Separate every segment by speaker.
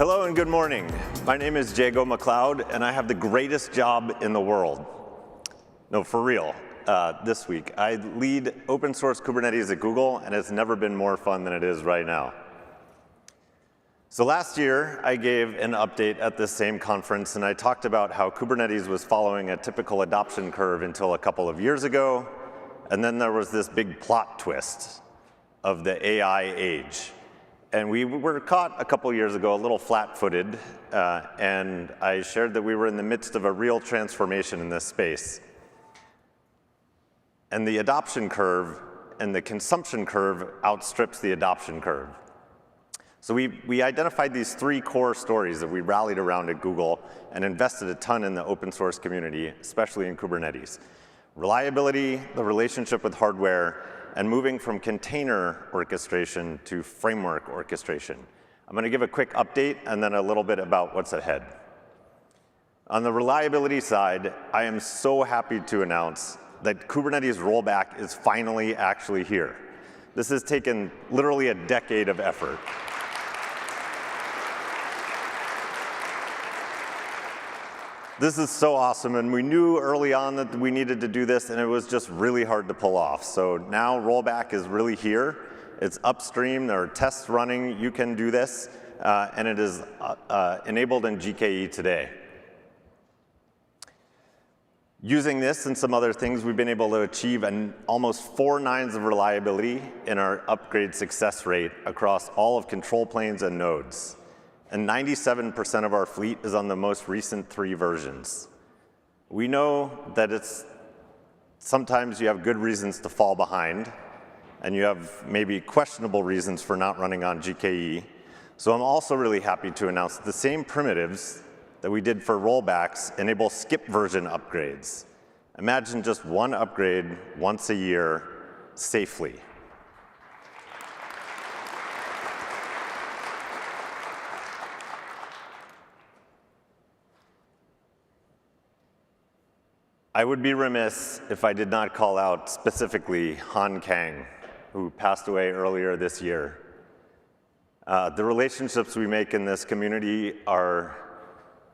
Speaker 1: Hello and good morning. My name is Jago Macleod, and I have the greatest job in the world. No, for real. This week, I lead open source Kubernetes at Google, and it's never been more fun than it is right now. So last year, I gave an update at this same conference, and I talked about how Kubernetes was following a typical adoption curve until a couple of years ago, and then there was this big plot twist of the AI age. And we were caught a couple years ago a little flat-footed, and I shared that we were in the midst of a real transformation in this space. And the adoption curve and the consumption curve outstrips the adoption curve. So we identified these three core stories that we rallied around at Google and invested a ton in the open source community, especially in Kubernetes. Reliability, the relationship with hardware, and moving from container orchestration to framework orchestration. I'm going to give a quick update and then a little bit about what's ahead. On the reliability side, I am so happy to announce that Kubernetes rollback is finally actually here. This has taken literally a decade of effort. This is so awesome, and we knew early on that we needed to do this, and it was just really hard to pull off. So now rollback is really here. It's upstream, there are tests running, you can do this, and it is enabled in GKE today. Using this and some other things, we've been able to achieve almost 4 nines of reliability in our upgrade success rate across all of control planes and nodes. And 97% of our fleet is on the most recent 3 versions. We know that sometimes you have good reasons to fall behind, and you have maybe questionable reasons for not running on GKE. So I'm also really happy to announce that the same primitives that we did for rollbacks enable skip version upgrades. Imagine just 1 upgrade once a year safely. I would be remiss if I did not call out specifically Han Kang, who passed away earlier this year. The relationships we make in this community are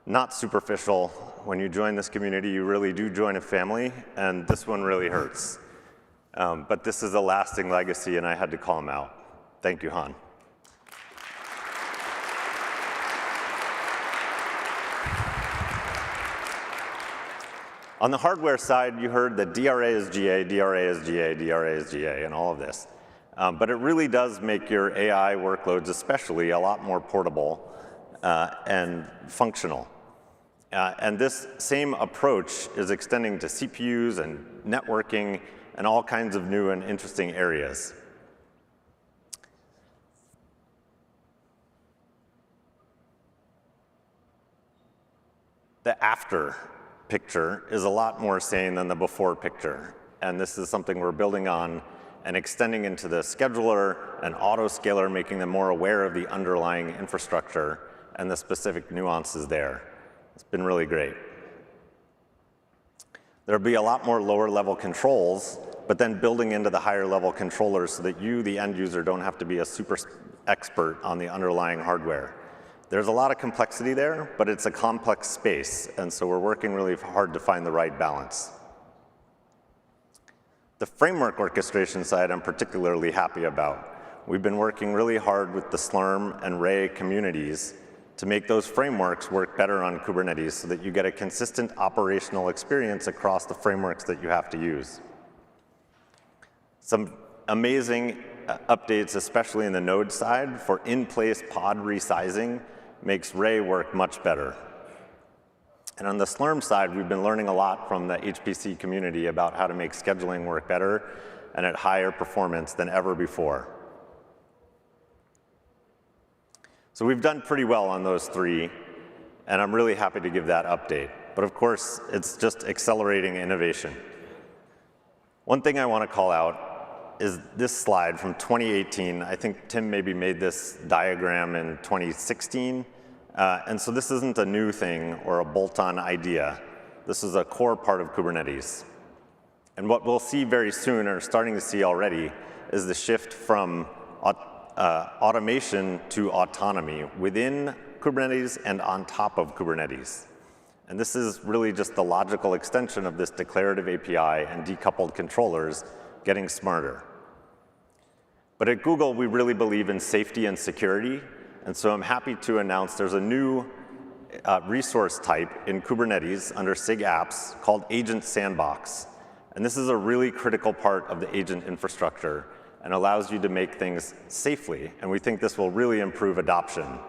Speaker 1: not superficial. When you join this community, you really do join a family, and this one really hurts. But this is a lasting legacy, and I had to call him out. Thank you, Han. On the hardware side, you heard that DRA is GA, DRA is GA, DRA is GA, and all of this. But it really does make your AI workloads especially a lot more portable and functional. And this same approach is extending to CPUs and networking and all kinds of new and interesting areas. The after picture is a lot more sane than the before picture. And this is something we're building on and extending into the scheduler and autoscaler, making them more aware of the underlying infrastructure and the specific nuances there. It's been really great. There'll be a lot more lower level controls, but then building into the higher level controllers so that you, the end user, don't have to be a super expert on the underlying hardware. There's a lot of complexity there, but it's a complex space, and so we're working really hard to find the right balance. The framework orchestration side I'm particularly happy about. We've been working really hard with the Slurm and Ray communities to make those frameworks work better on Kubernetes so that you get a consistent operational experience across the frameworks that you have to use. Some amazing updates, especially in the node side, for in-place pod resizing makes Ray work much better. And on the Slurm side, we've been learning a lot from the HPC community about how to make scheduling work better and at higher performance than ever before. So we've done pretty well on those 3, and I'm really happy to give that update. But of course, it's just accelerating innovation. One thing I want to call out is this slide from 2018. I think Tim maybe made this diagram in 2016. And so this isn't a new thing or a bolt-on idea. This is a core part of Kubernetes. And what we'll see very soon, or starting to see already, is the shift from automation to autonomy within Kubernetes and on top of Kubernetes. And this is really just the logical extension of this declarative API and decoupled controllers getting smarter. But at Google, we really believe in safety and security, and so I'm happy to announce there's a new resource type in Kubernetes under SIG apps called Agent Sandbox. And this is a really critical part of the agent infrastructure and allows you to make things safely. And we think this will really improve adoption